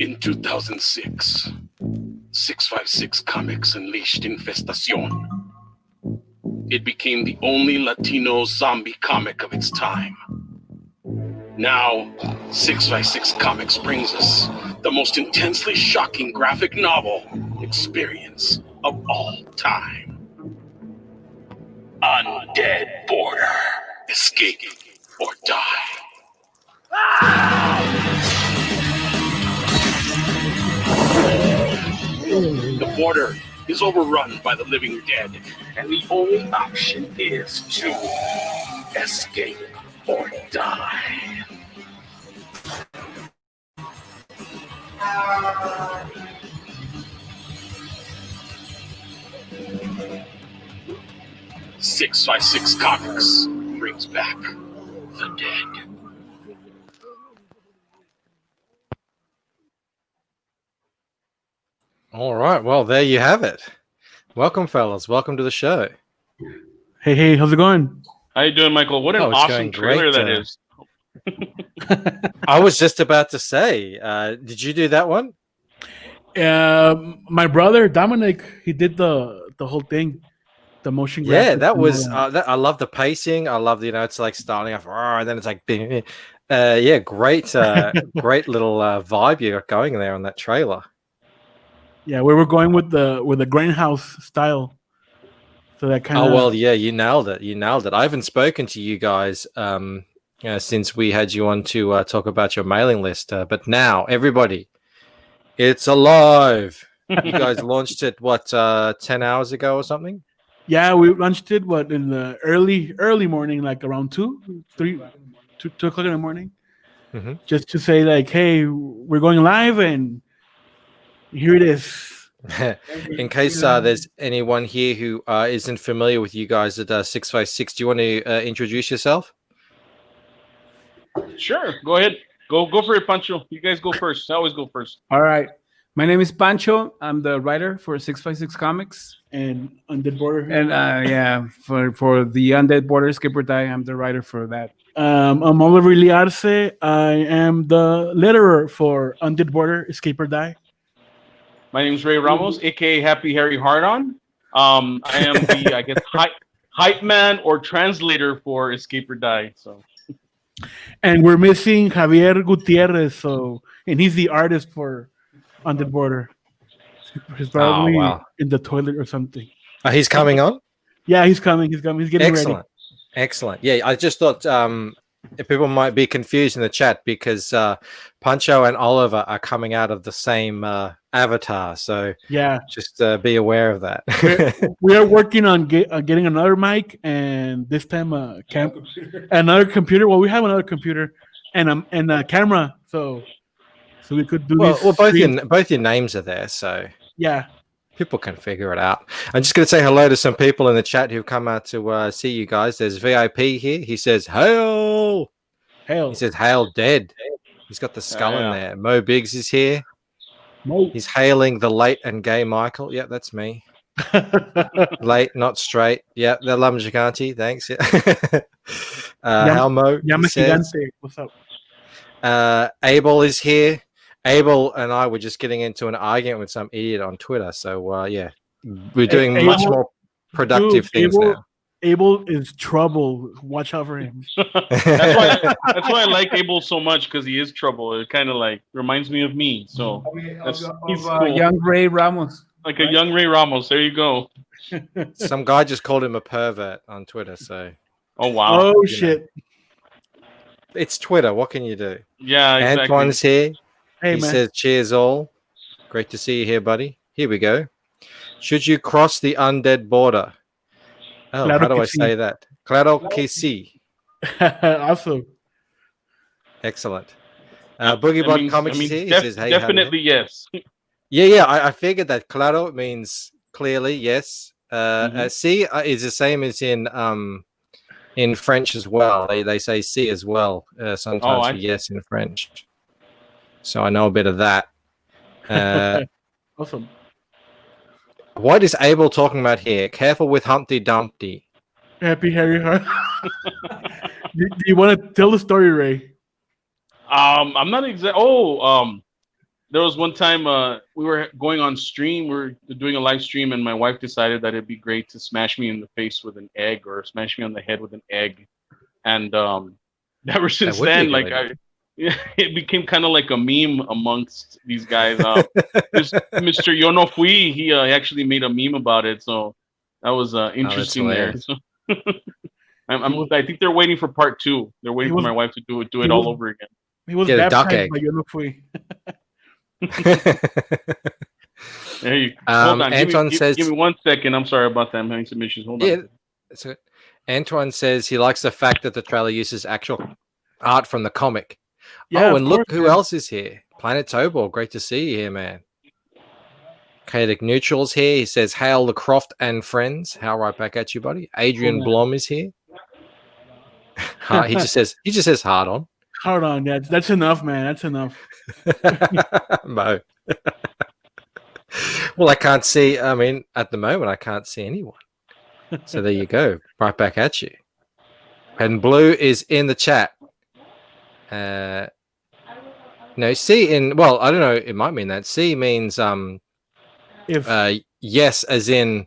In 2006, 656 Comics unleashed Infestacion. It became the only Latino zombie comic of its time. Now, 656 Comics brings us the most intensely shocking graphic novel experience of all time. Undead Border. Escape or die. The border is overrun by the living dead, and the only option is to escape or die. Six by Six Comics brings back the dead. All right, well, there you have it. Welcome, fellas. Welcome to the show. Hey, how's it going? How you doing, Michael? What an awesome trailer that is. I was just about to say, did you do that one? My brother Dominic, he did the whole thing, the motion. Yeah, that was. I love the pacing. I love it's like starting off, and then it's like, yeah, great, great little vibe you got going there on that trailer. Yeah, we were going with the grindhouse style. So that kind of. Oh well, yeah, you nailed it. You nailed it. I haven't spoken to you guys since we had you on to talk about your mailing list, but now everybody, it's alive. You guys launched it 10 hours ago or something? Yeah, we launched it in the early morning, like around 2 o'clock in the morning, just to say like, hey, we're going live and here it is. In case there's anyone here who isn't familiar with you guys at 656, do you want to introduce yourself? Sure, go ahead. Go for it, Pancho. You guys go first. I always go first. All right. My name is Pancho. I'm the writer for 656 Comics and Undead Border. And for the Undead Border Escape or Die, I'm the writer for that. I'm Oliver Liarce. I am the letterer for Undead Border Escape or Die. My name is Ray Ramos, aka Happy Harry Hardon. I am the I guess hype man or translator for Escape or Die. So, and we're missing Javier Gutierrez. And he's the artist for Undead Border. He's probably in the toilet or something. He's coming on. Yeah, he's coming. He's getting ready. Excellent. Yeah, I just thought people might be confused in the chat because Pancho and Oliver are coming out of the same avatar. So yeah, just be aware of that. we are working on getting another mic, and this time another computer. Well, we have another computer and a camera, so we could do this. Well, both your names are there, so yeah. People can figure it out. I'm just going to say hello to some people in the chat who've come out to see you guys. There's VIP here. He says, hail. He says, hail dead. He's got the skull in there. Mo Biggs is here. He's hailing the late and gay Michael. Yeah, that's me. Late, not straight. Yeah, the Lamjaganti. Thanks. Hail Mo. What's up? Abel is here. Abel and I were just getting into an argument with some idiot on Twitter. So, yeah, we're doing much more productive things now. Abel is trouble. Watch out for him. That's why I like Abel so much, because he is trouble. It kind of like reminds me of me. So he's cool. Young Ray Ramos. Like a young Ray Ramos. There you go. Some guy just called him a pervert on Twitter. So. Oh, wow. Oh, shit. It's Twitter. What can you do? Yeah, exactly. Antoine's here. Hey, he man. says, cheers all. Great to see you here, buddy. Here we go. Should you cross the undead border? Oh, claro, how do I say that? Claro que sí. Awesome. Excellent. Boogiebot Comics is here. He says, hey, definitely yes. Yeah. I figured that claro means clearly, yes. Sí is the same as in French as well. They say sí as well sometimes for yes in French. So I know a bit of that. Awesome. What is Abel talking about here? Careful with Humpty Dumpty. Happy Harry Hart. Do you want to tell the story, Ray? I'm not exact. there was one time we were going on stream. We were doing a live stream, and my wife decided that it'd be great to smash me in the face with an egg or smash me on the head with an egg. And ever since would be a then, good like idea. it became kind of like a meme amongst these guys. This Mr. Yo No Fui, he actually made a meme about it. So that was interesting there. hilarious. So I think they're waiting for part 2. They're waiting for my wife to do it all over again. He was Get a duck baptized egg. by Yo No Fui. There you hold on. Antoine says, give me 1 second. I'm sorry about that. I'm having some issues. Hold yeah, on. so Antoine says he likes the fact that the trailer uses actual art from the comic. Yeah, Oh, of and look course, who man. else is here. Planet Tobor, great to see you here, man. Katic Neutral's here. He says, hail the Croft and friends. How right back at you, buddy. Adrian Cool, man. Blom is here. He just says hard on. Hard on, that's enough, man. That's enough. Mo. Well, I can't see. I mean, at the moment, I can't see anyone. So there you go. Right back at you. And Blue is in the chat. No, C in, well, I don't know. It might mean that. C means If yes, as in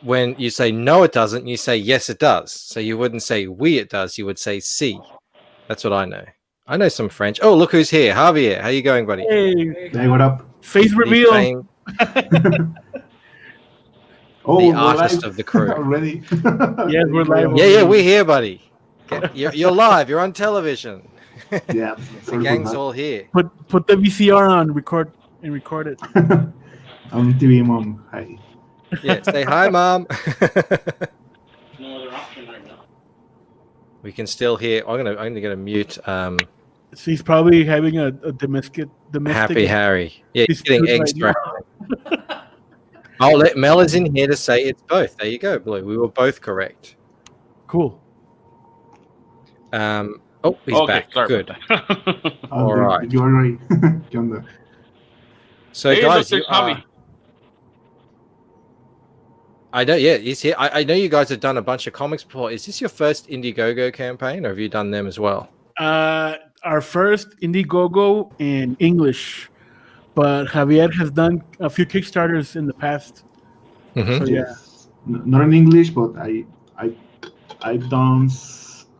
when you say no, it doesn't, you say yes, it does. So you wouldn't say oui, it does. You would say si. That's what I know. I know some French. Oh, look who's here. Javier, how you going, buddy? hey, Hey, what up? face The reveal. famed- Oh, the we're artist live of the crew. already. Yes, we're live. Yeah, we're here, buddy. You're live. You're on television. Yeah, The gang's all here. Put the VCR on, record it. I'm TV mom. Hi. Yeah, say hi, Mom. No other option right now. We can still hear. I'm gonna mute. So he's probably having a domestic. Happy Harry. Yeah, he's getting dispute eggs right scratched. I'll let Mel is in here to say it's both. There you go, Blue. We were both correct. Cool. Oh, he's Okay, back. sorry Good. about that. All right. You are right. ¿Qué onda? So, Hey, guys, look, you there's Javi. are, I know. Yeah, he's here. I know you guys have done a bunch of comics before. Is this your first Indiegogo campaign, or have you done them as well? Our first Indiegogo in English, but Javier has done a few Kickstarters in the past. Mhm. So yeah, Yes. Not in English, but I've done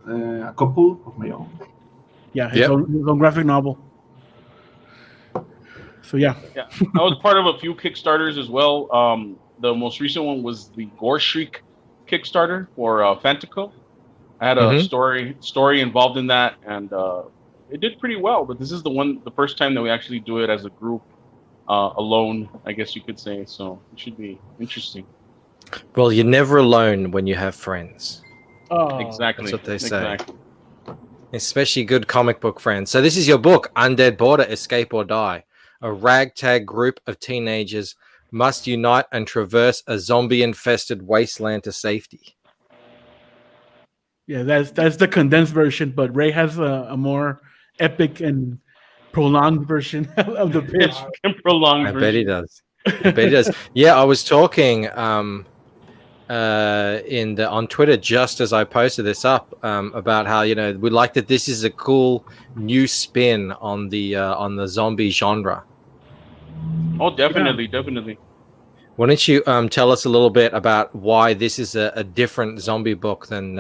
a couple of my own. yeah, his Yep. own graphic novel. So yeah, Yeah, I was part of a few Kickstarters as well. The most recent one was the Gore Shriek Kickstarter for Fantico. I had a Mhm. story involved in that, and it did pretty well. But this is the first time that we actually do it as a group, alone, I guess you could say. So it should be interesting. Well, you're never alone when you have friends, oh, Exactly. That's what they say. Exactly. especially good comic book friends. So this is your book, Undead Border: Escape or Die. A ragtag group of teenagers must unite and traverse a zombie-infested wasteland to safety. Yeah, that's the condensed version, but Ray has a more epic and prolonged version of the pitch. Prolonged I version. bet he does. I bet he does. Yeah, I was talking on Twitter just as I posted this up about how we like that this is a cool new spin on the zombie genre. Oh, definitely, definitely. Why don't you tell us a little bit about why this is a different zombie book than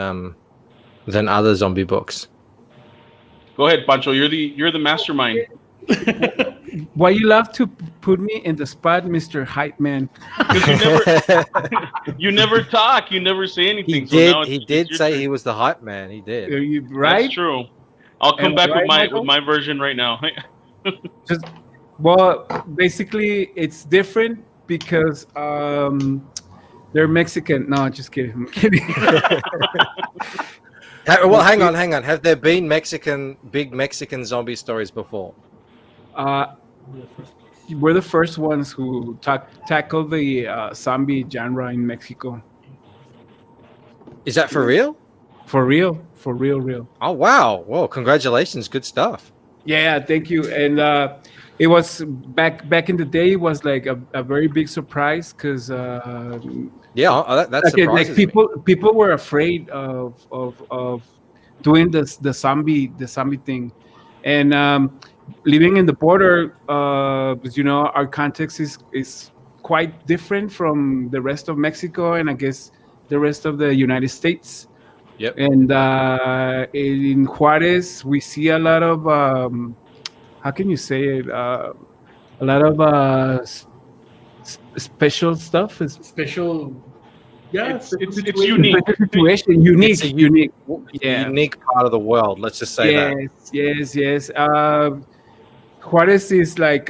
other zombie books? Go ahead, Pancho. You're the mastermind. Why you love to put me in the spot, Mr. Hype Man? You never talk. You never say anything. He so did. now He it's did your say turn. he was the hype man. He did. Are you right? That's true. I'll come And back right, with Michael? my version right now. Well, basically, it's different because they're Mexican. No, just kidding. I'm kidding. Well, hang on. Have there been big Mexican zombie stories before? We're the first ones who tackled the zombie genre in Mexico. Is that for real? For real. Real. Oh wow! Whoa! Congratulations, good stuff. Yeah, thank you. And it was back in the day. It was like a very big surprise because Yeah, that surprises me. people were afraid of doing the zombie thing, and living in the border, our context is quite different from the rest of Mexico, and I guess the rest of the United States. Yep. And in Juarez, we see a lot of how can you say it? A lot of special stuff. Special. Yeah, It's special it's situation. unique. Special situation, unique, It's a unique. It's a Yeah. unique part of the world. Let's just say Yes. Juarez is like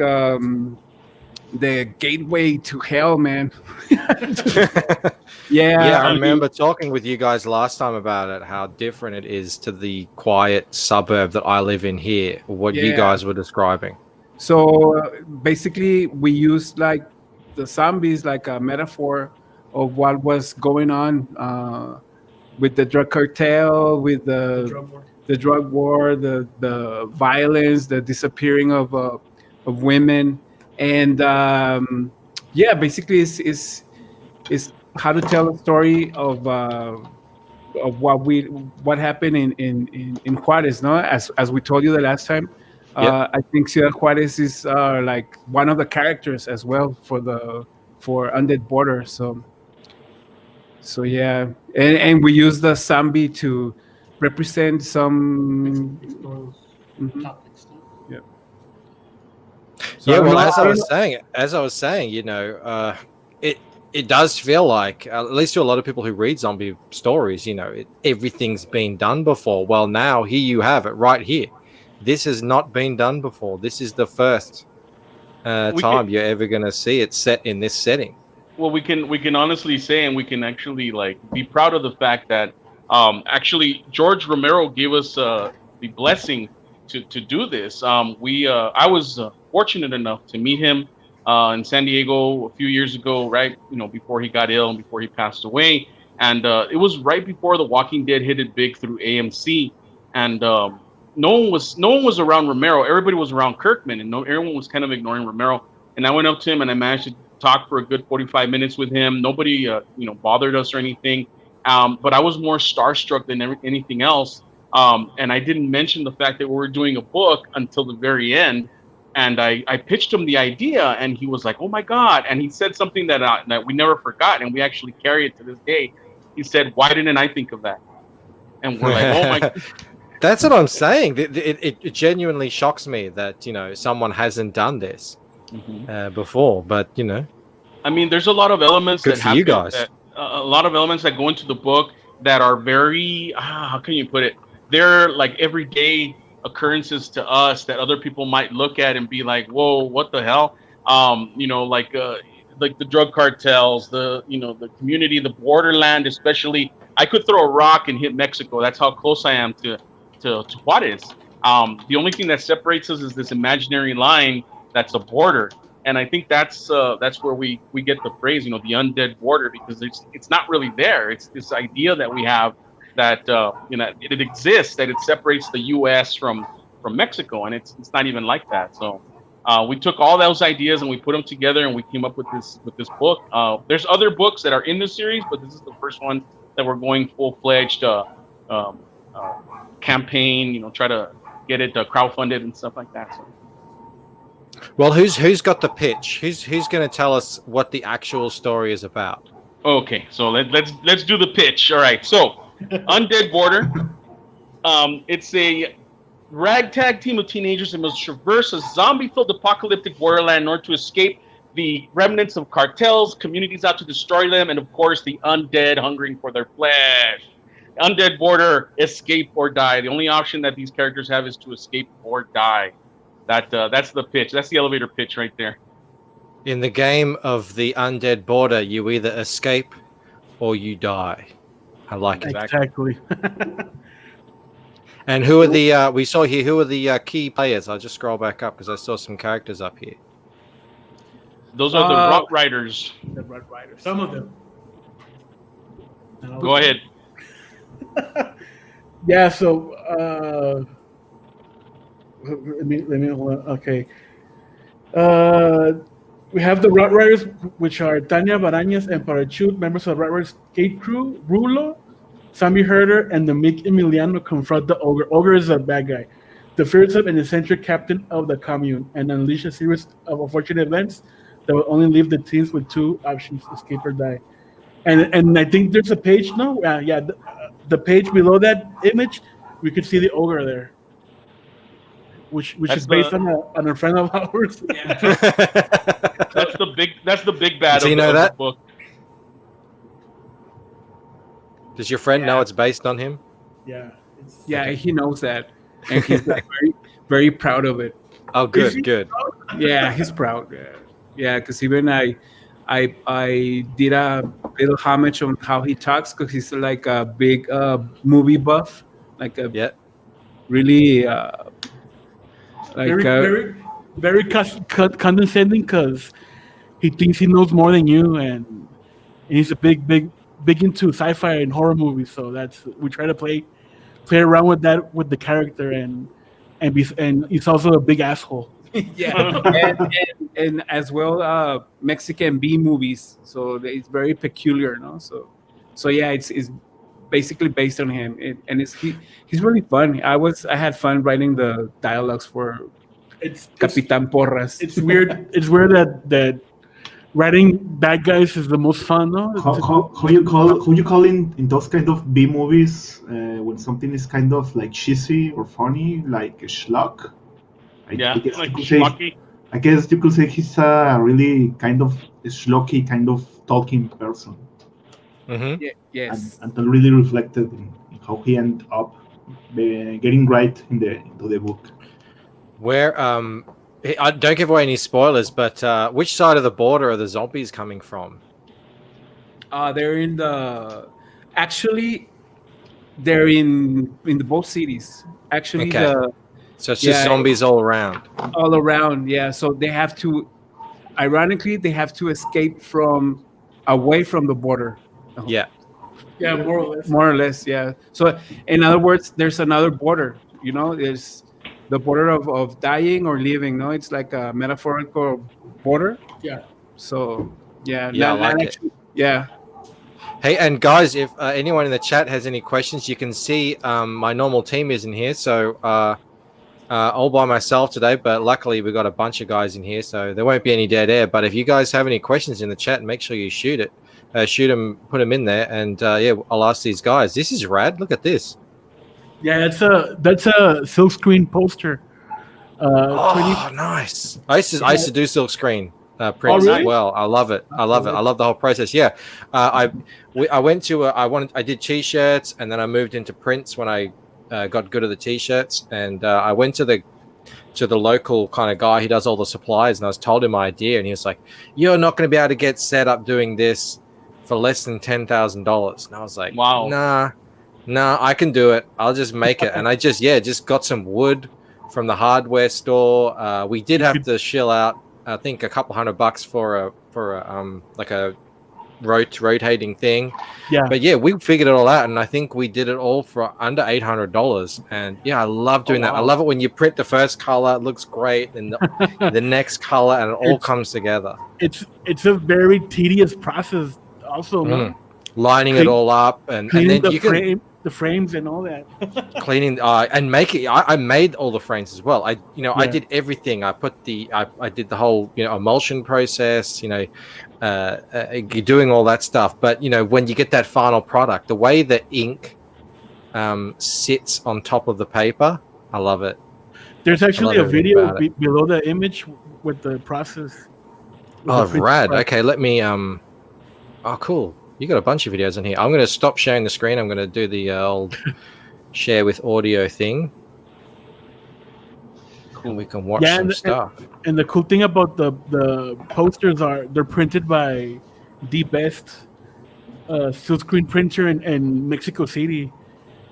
the gateway to hell, man. that. Yeah, Yeah, I remember talking with you guys last time about it, how different it is to the quiet suburb that I live in here, what you Yeah. guys were describing. So basically, we use like the zombies like a metaphor of what was going on with the drug cartel, with the drug war, the violence, the disappearing of women, and yeah, basically, is how to tell a story of what happened in Juarez, no? As we told you the last time, Yep. I think Ciudad Juarez is like one of the characters as well for Undead Border. So yeah, and we use the zombie to represent some. Mhm. Topics. Yeah. So I Yeah, don't well, know, as I was saying, it does feel like, at least to a lot of people who read zombie stories, everything's been done before. Well, now here you have it right here. This has not been done before. This is the first We time you're ever going to see it set in this setting. Well, we can honestly say, and we can actually like be proud of the fact that actually George Romero gave us the blessing to do this. I was fortunate enough to meet him in San Diego a few years ago, right? Before he got ill and before he passed away, and it was right before The Walking Dead hit it big through AMC, and no one was around Romero. Everybody was around Kirkman, and everyone was kind of ignoring Romero. And I went up to him and I managed to talk for a good 45 minutes with him. Nobody, bothered us or anything. But I was more starstruck than anything else. And I didn't mention the fact that we were doing a book until the very end. And I pitched him the idea, and he was like, "Oh my God!" And he said something that we never forgot, and we actually carry it to this day. He said, "Why didn't I think of that?" And we're like, "Oh my." That's what I'm saying. It genuinely shocks me that someone hasn't done this before. But I mean, there's a lot of elements Good that for you happen. guys. A lot of elements that go into the book that are very, how can you put it? They're like everyday occurrences to us that other people might look at and be like, "Whoa, what the hell?" Like the drug cartels, the community, the borderland, especially. I could throw a rock and hit Mexico. That's how close I am to Juarez. The only thing that separates us is this imaginary line that's a border. And I think that's where we get the phrase, the undead border, because it's not really there. It's this idea that we have that it exists, that it separates the U.S. from Mexico, and it's not even like that. So we took all those ideas and we put them together, and we came up with this book. There's other books that are in the series, but this is the first one that we're going full-fledged campaign. Try to get it crowdfunded and stuff like that. So. Well, who's got the pitch? Who's going to tell us what the actual story is about? Okay, so let's do the pitch. All right, so Undead Border. It's a ragtag team of teenagers that must traverse a zombie-filled apocalyptic borderland in order to escape the remnants of cartels, communities out to destroy them, and of course the undead hungering for their flesh. Undead Border, escape or die. The only option that these characters have is to escape or die. That's the pitch. That's the elevator pitch right there. In the game of the Undead Border, you either escape or you die. I like it. Exactly. And who are the we saw here? Who are the key players? I'll just scroll back up because I saw some characters up here. Those are the Rock Riders. The Red Riders. Some of them. Go ahead. Yeah. So. Let me hold on. Okay. We have the Rat Riders, which are Tanya Barañas and Parachute, members of the Rat Riders Skate Crew. Rulo, Sammy Herder, and the Mick Emiliano confront the Ogre. Ogre is a bad guy. the fearsome and eccentric captain of the commune, and unleash a series of unfortunate events that will only leave the teens with two options: escape or die. And I think there's a page. No, yeah, the page below that image, we could see the ogre there, which That's is based on a friend of ours. That's the big bad Does he of, know of that? the book. Does your friend know it's based on him? Yeah. Yeah, he knows that, and he's like, very, very proud of it. Oh, good, good. Yeah, he's proud. Yeah, because even I did a little homage on how he talks, because he's like a big movie buff, like a Yeah. really like very condescending because he thinks he knows more than you, and he's a big into sci-fi and horror movies. So we try to play around with that with the character, and he's also a big asshole. yeah, and as well Mexican B movies. So it's very peculiar, no? So yeah, it's basically based on him, and he's really fun. I had fun writing the dialogues for Capitan Porras. It's weird. It's weird that writing bad guys is the most fun, no? How you call in those kind of B movies when something is kind of like cheesy or funny, like a schlock? I guess like you could say, schlocky. I guess you could say he's a really kind of schlocky kind of talking person, Mm-hmm. Yes. and that really reflected in how he ended up getting right into the book. Where I don't give away any spoilers, but which side of the border are the zombies coming from? They're in the actually they're in the both cities. Actually, Okay. So it's just zombies all around. all around. Yeah, so they have to. Ironically, they have to escape from away from the border. Yeah. Yeah, more or less. More or less, yeah. So, in other words, there's another border. There's the border of dying or living. No, it's like a metaphorical border. Yeah. So, yeah, Yeah, I like it. Yeah. Hey, and guys, if anyone in the chat has any questions, you can see my normal team isn't here, so all by myself today. But luckily, we got a bunch of guys in here, so there won't be any dead air. But if you guys have any questions in the chat, make sure you shoot them, put them in there, and yeah, I'll ask these guys. This is rad. Look at this. Yeah, that's a silk screen poster. Oh, nice. I used to do silk screen prints really? as well. I love it. I love the whole process. Yeah, I did t-shirts, and then I moved into prints when I got good at the t-shirts, and I went to the local kind of guy. He does all the supplies, and I was told him my idea, and he was like, "You're not going to be able to get set up doing this for less than $10,000." And I was like, Wow. Nah, I can do it. I'll just make it. And I just got some wood from the hardware store. We did have to shell out, I think, a couple $100 for a like a rotating thing. Yeah. But yeah, we figured it all out, and I think we did it all for under $800. And yeah, I love doing that. I love it when you print the first color, it looks great, and the next color, and it all comes together. It's a very tedious process. Also, no? Lining it all up, and then you can the frames and all that. cleaning and making. I made all the frames as well. I did everything. I did the whole emulsion process. Doing all that stuff. But when you get that final product, the way the ink sits on top of the paper, I love it. There's actually a video below the image with the process. Oh, rad. Okay, let me. Oh, cool. You got a bunch of videos in here. I'm going to stop sharing the screen. I'm going to do the old share with audio thing. Cool. And we can watch some stuff. And the cool thing about the posters they're printed by the best silk screen printer in Mexico City.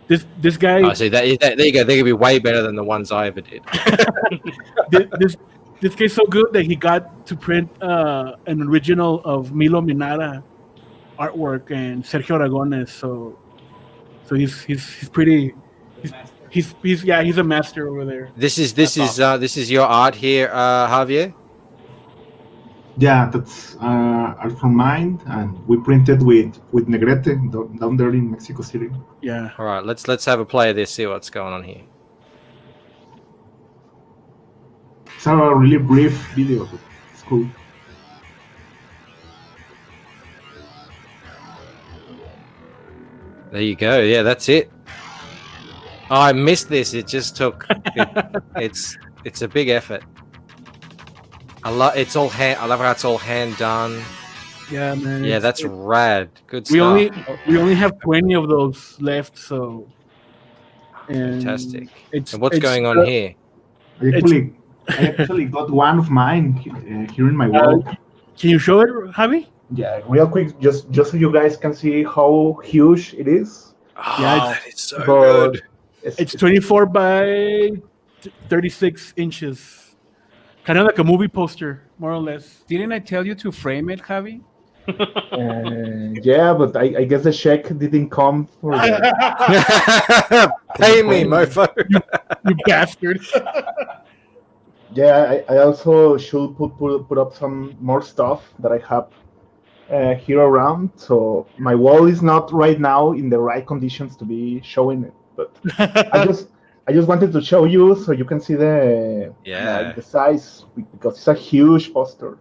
This guy. Oh, see, there you go. They could be way better than the ones I ever did. This guy's so good that he got to print an original of Milo Minara artwork and Sergio Aragones. So he's pretty. He's a master over there. This is your art here, Javier. Yeah, that's art from mine, and we printed with Negrete down there in Mexico City. Yeah. All right, let's have a play of this. See what's going on here. It's a really brief video, but it's cool. There you go. Yeah, that's it. Oh, I missed this. It just took. It's a big effort. It's all hand. I love how it's all hand done. Yeah, man. Yeah, that's rad. Good we stuff. we only have 20 of those left, so Fantastic. It's And what's going on here? I actually got one of mine here in my wall. Can you show it, Javi? Yeah, real quick, just so you guys can see how huge it is. Yeah, that is so But good. It's 24 by 36 inches. Kind of like a movie poster, more or less. Didn't I tell you to frame it, Javi? yeah, but I guess the check didn't come for the... Pay me, mofo. You bastard. Yeah, I also should put up some more stuff that I have here around. So my wall is not right now in the right conditions to be showing it, but I just wanted to show you so you can see the size, because it's a huge poster,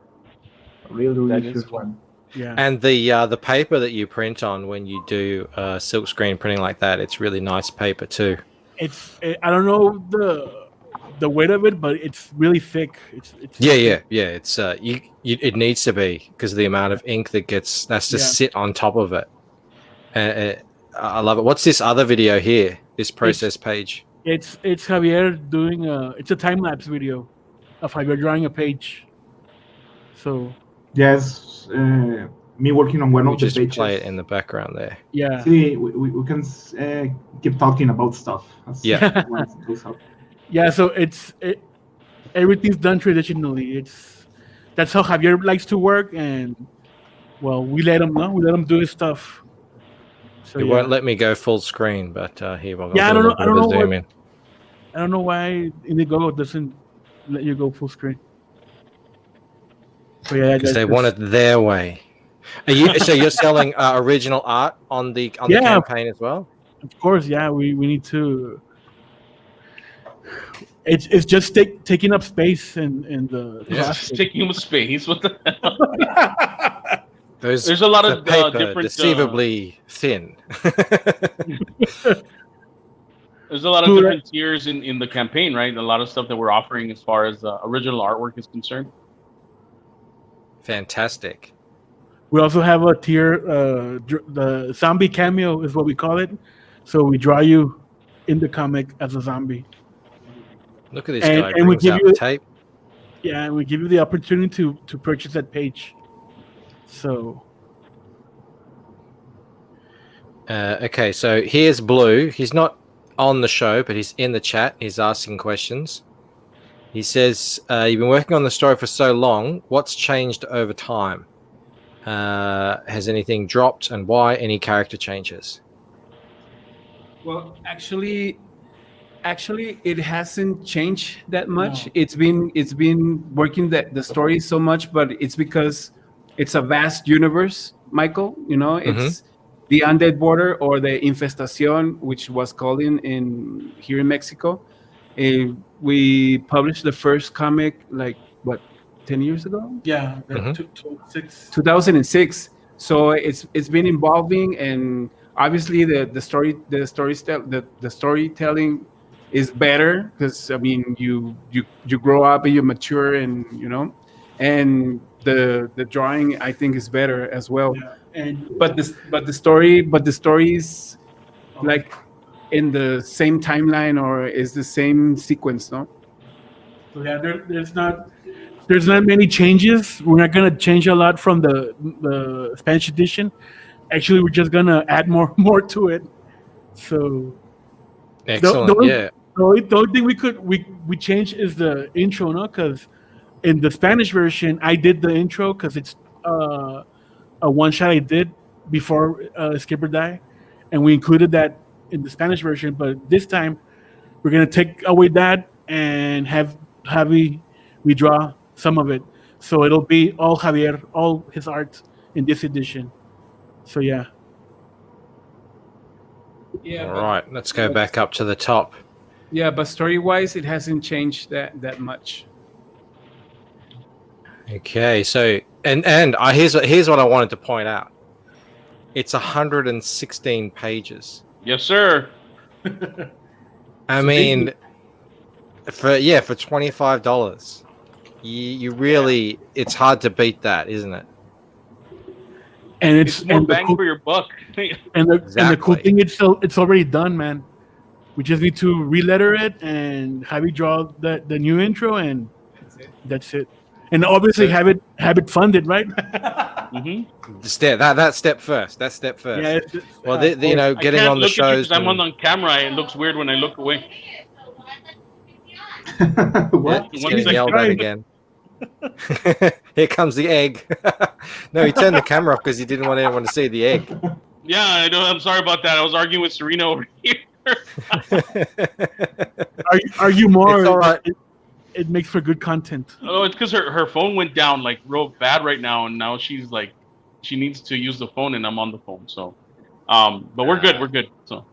a really huge one. Yeah. And the paper that you print on when you do silk screen printing like that, it's really nice paper too. I don't know the weight of it, but it's really thick. It's yeah. It's it needs to be, because of the amount of ink that's to sit on top of it. I love it. What's this other video here? This process page. It's Javier doing it's a time lapse video of Javier drawing a page. So yes, me working on one of the just pages. Play it in the background there. Yeah. See, we can keep talking about stuff. Yeah. Once it goes up. Yeah, so everything's done traditionally. That's how Javier likes to work, and well, we let him do his stuff. So It won't let me go full screen, but here we'll go. Yeah, I don't know zoom in. I don't know why Indiegogo doesn't let you go full screen. So yeah, because they want it their way. So you're selling original art on the campaign as well? Of course, yeah. We need to. It's just taking up space in the. Yeah, taking up space. What the hell? There's a lot of paper different, deceivably thin. There's a lot of different tiers in the campaign, right? A lot of stuff that we're offering as far as original artwork is concerned. Fantastic. We also have a tier, the zombie cameo is what we call it. So we draw you in the comic as a zombie. Look at this guy. And we give you tape. Yeah, and we give you the opportunity to purchase that page. So. Okay, so here's Blue. He's not on the show, but he's in the chat. He's asking questions. He says, you've been working on the story for so long. What's changed over time? Has anything dropped, and why? Any character changes? Well, actually, it hasn't changed that much. No. It's been working the story so much, but it's because it's a vast universe, Michael. You know, it's the Undead border, or the Infestación, which was called in here in Mexico. We published the first comic 10 years ago? Yeah, 2006. So it's been evolving, and obviously the storytelling is better, because I mean you grow up and you mature, and and the drawing, I think, is better as well. Yeah. But the story is like in the same timeline, or is the same sequence, no? So yeah, there's not many changes. We're not gonna change a lot from the Spanish edition. Actually, we're just gonna add more to it. So excellent. The only thing we change is the intro, no? Because in the Spanish version, I did the intro because it's a one shot I did before Skipper died, and we included that in the Spanish version. But this time, we're gonna take away that and have Javi redraw some of it, so it'll be all Javier, all his art in this edition. So yeah. Yeah. All right, let's go back up to the top. Yeah, but story-wise, it hasn't changed that much. Okay, so and here's what I wanted to point out. It's 116 pages. Yes, sir. I So mean, for $25, you really it's hard to beat that, isn't it? and It's more and the bang cool, for your buck. and the cool Exactly. thing, it's already done, man. We just need to reletter it and have you draw the new intro, and that's it. And obviously So- have it funded, right? hmm That step first. That step first. Yeah. Well, of you know, I getting can't on the look at you shows. because I'm and- on camera. It looks weird when I look away. Yeah, What? he's One getting second. yelled at again. Here comes the egg. No, he turned the camera off because he didn't want anyone to see the egg. Yeah, I know. I'm sorry about that. I was arguing with Serena over here. Argue more. It's all right. It makes for good content. Oh, it's because her phone went down like real bad right now, and now she's like, she needs to use the phone, and I'm on the phone. So, but we're good. We're good. So,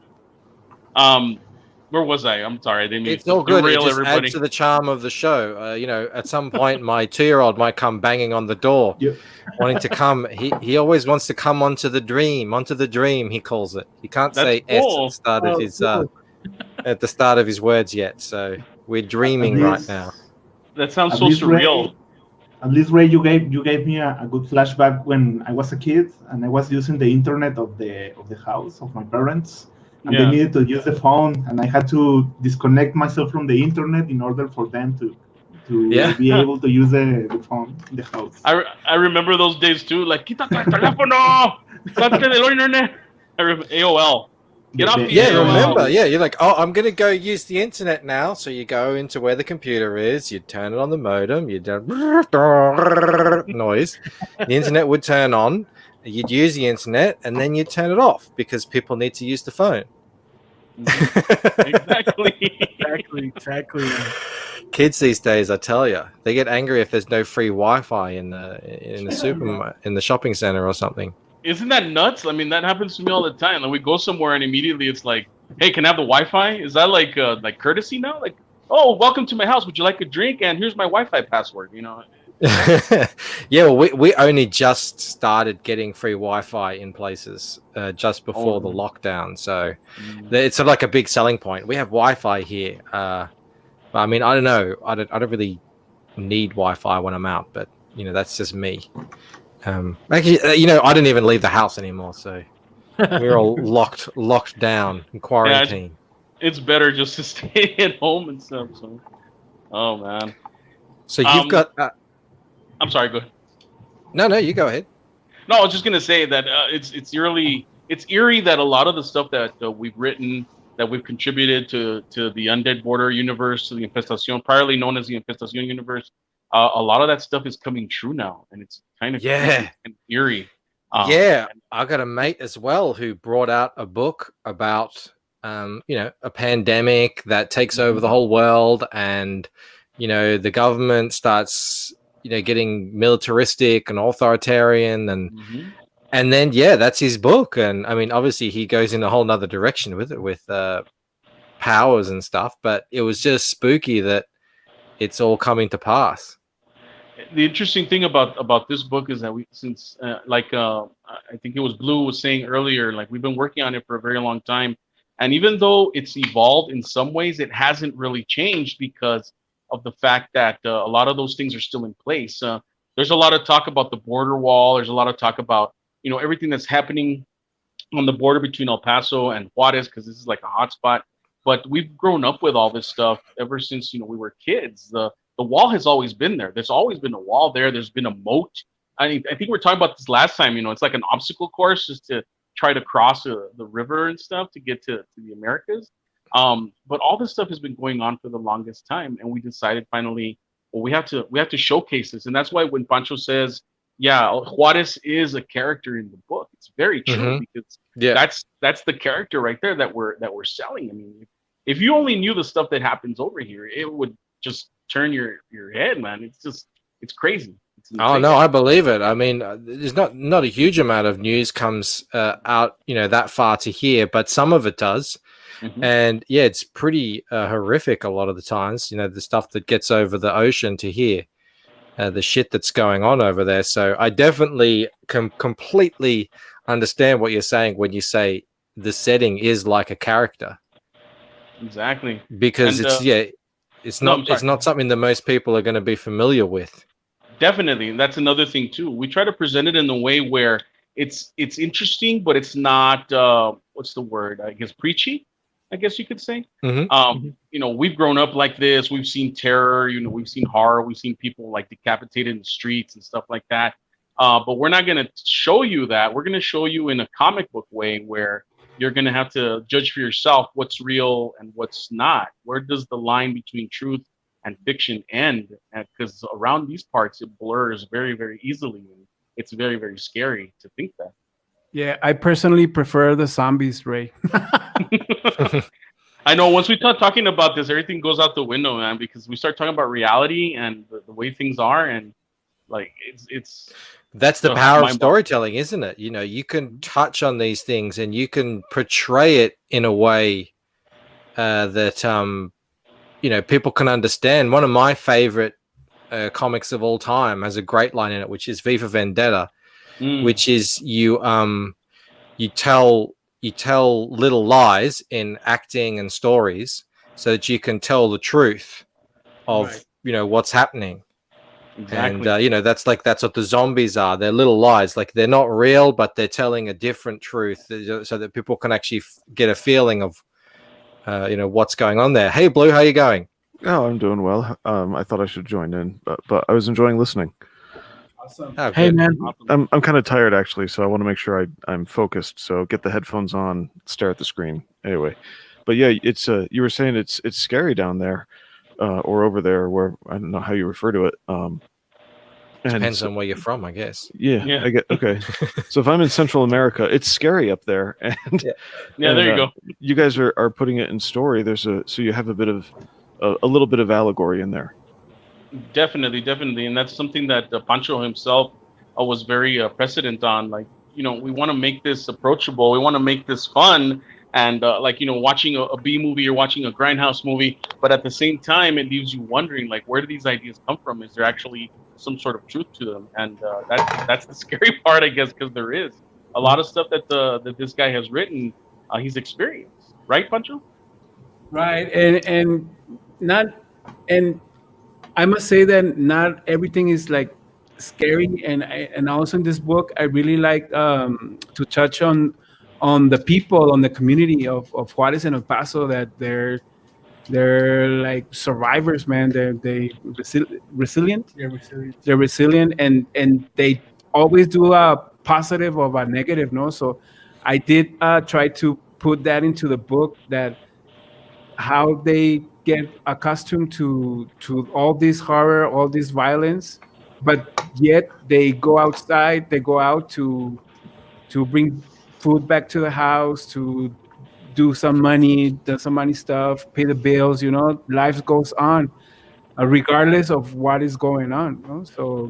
where was I? I'm sorry. I didn't mean It's all good. It derail just everybody. adds to the charm of the show. You know, at some point, my 2-year-old might come banging on the door, Yep. wanting to come. He always wants to come onto the dream. He calls it. He can't That's say cool. S at the start of Oh, his cool. at the start of his words yet. So we're dreaming right now. That sounds At so least, surreal. At least, Ray, you gave me a good flashback when I was a kid and I was using the internet of the house of my parents, and they Yeah. needed to use the phone, and I had to disconnect myself from the internet in order for them to Yeah. be able to use the phone in the house. I remember those days too. Like, quítate el teléfono, salte del internet. AOL. Get off the Yeah, AOL. remember? Yeah, you're like, oh, I'm gonna go use the internet now. So you go into where the computer is, you turn it on the modem, you do noise. The internet would turn on. You'd use the internet, and then you'd turn it off because people need to use the phone. Exactly. Kids these days, I tell you, they get angry if there's no free Wi-Fi in the shopping center or something. Isn't that nuts? I mean, that happens to me all the time. Like, we go somewhere and immediately it's like, "Hey, can I have the Wi-Fi?" Is that like courtesy now? Like, "Oh, welcome to my house. Would you like a drink? And here's my Wi-Fi password." You know. Yeah, well, we only just started getting free Wi-Fi in places just before the lockdown, so it's sort of like a big selling point. We have Wi-Fi here, but I mean, I don't know, I don't really need Wi-Fi when I'm out, but you know, that's just me. Actually, you know, I didn't even leave the house anymore, so we're all locked down in quarantine. It's better just to stay at home and stuff. So, oh man. So you've got. I'm sorry. Go ahead. No, you go ahead. No, I was just gonna say that it's eerie that a lot of the stuff that we've written, that we've contributed to the Undead Border universe, to the Infestación, priorly known as the Infestación universe, a lot of that stuff is coming true now, and it's kind of Yeah, and eerie. Yeah, I got a mate as well who brought out a book about you know, a pandemic that takes over the whole world, and you know, the government starts, you know, getting militaristic and authoritarian, and then that's his book. And I mean, obviously he goes in a whole nother direction with it, with powers and stuff, but it was just spooky that it's all coming to pass. The interesting thing about this book is that I think it was Blue was saying earlier, like, we've been working on it for a very long time, and even though it's evolved in some ways, it hasn't really changed because of the fact that a lot of those things are still in place. There's a lot of talk about the border wall. There's a lot of talk about, you know, everything that's happening on the border between El Paso and Juarez, because this is like a hot spot. But we've grown up with all this stuff ever since, you know, we were kids. The wall has always been there. There's always been a wall there. There's been a moat. I think we were talking about this last time. You know, it's like an obstacle course just to try to cross the river and stuff to get to the Americas. But all this stuff has been going on for the longest time, and we decided finally, well, we have to showcase this, and that's why when Pancho says, "Yeah, Juarez is a character in the book," it's very true, because that's the character right there that we're selling. I mean, if you only knew the stuff that happens over here, it would just turn your head, man. It's crazy. Oh no, I believe it. I mean, there's not a huge amount of news comes out, you know, that far to here, but some of it does. And yeah, it's pretty horrific a lot of the times, you know, the stuff that gets over the ocean to here. the shit that's going on over there. So I definitely completely understand what you're saying when you say the setting is like a character. Exactly. Because And, it's no, I'm not sorry. it's not something that most people are going to be familiar with. Definitely, and that's another thing too. We try to present it in a way where it's interesting, but it's not what's the word? I guess preachy. I guess you could say. You know, we've grown up like this. We've seen terror. You know, we've seen horror. We've seen people like decapitated in the streets and stuff like that. But we're not going to show you that. We're going to show you in a comic book way where you're going to have to judge for yourself what's real and what's not. Where does the line between truth and fiction end? Because around these parts, it blurs very, very easily. And it's very, very scary to think that. Yeah, I personally prefer the zombies, Ray. I know once we start talking about this, everything goes out the window, man, because we start talking about reality and the way things are. And like, it's that's the power of storytelling, isn't it? You know, you can touch on these things and you can portray it in a way that you know, people can understand. One of my favorite comics of all time has a great line in it, which is V for Vendetta, which is you tell little lies in acting and stories so that you can tell the truth of you know what's happening. Exactly. And you know, that's what the zombies are. They're little lies. Like, they're not real, but they're telling a different truth so that people can actually get a feeling of you know, what's going on there. Hey, Blue, how you going? Oh, I'm doing well. I thought I should join in, but I was enjoying listening. Awesome. Oh, Hey, man. I'm kind of tired, actually, so I want to make sure I'm focused. So get the headphones on, stare at the screen. Anyway, but yeah, it's you were saying it's scary down there, or over there, where I don't know how you refer to it. Depends on where you're from, I guess. Yeah. I get okay. So if I'm in Central America, it's scary up there, and yeah, there you go. You guys are putting it in story. So you have a little bit of allegory in there. Definitely, and that's something that Pancho himself was very precedent on. Like, you know, we want to make this approachable. We want to make this fun, and like, you know, watching a B movie or watching a grindhouse movie, but at the same time, it leaves you wondering, like, where do these ideas come from? Is there actually some sort of truth to them? And that's the scary part, I guess, because there is a lot of stuff that this guy has written. He's experienced, right, Pancho? Right, and I must say that not everything is like scary, and also in this book, I really like to touch on the people, on the community of Juarez and El Paso, that they're like survivors, man. They're resilient. They're resilient, and they always do a positive or a negative, no? So I did try to put that into the book, that how they get accustomed to all this horror, all this violence, but yet they go outside, they go out to bring food back to the house, to do some money stuff, pay the bills, you know. Life goes on regardless of what is going on, no? So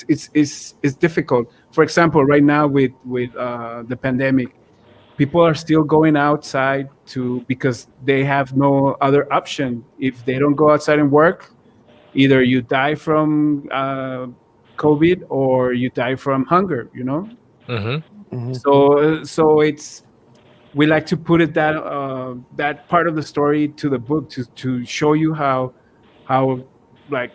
it's difficult. For example, right now with the pandemic, people are still going outside because they have no other option. If they don't go outside and work, either you die from COVID or you die from hunger, you know. So it's, we like to put it that part of the story to the book, to show you how like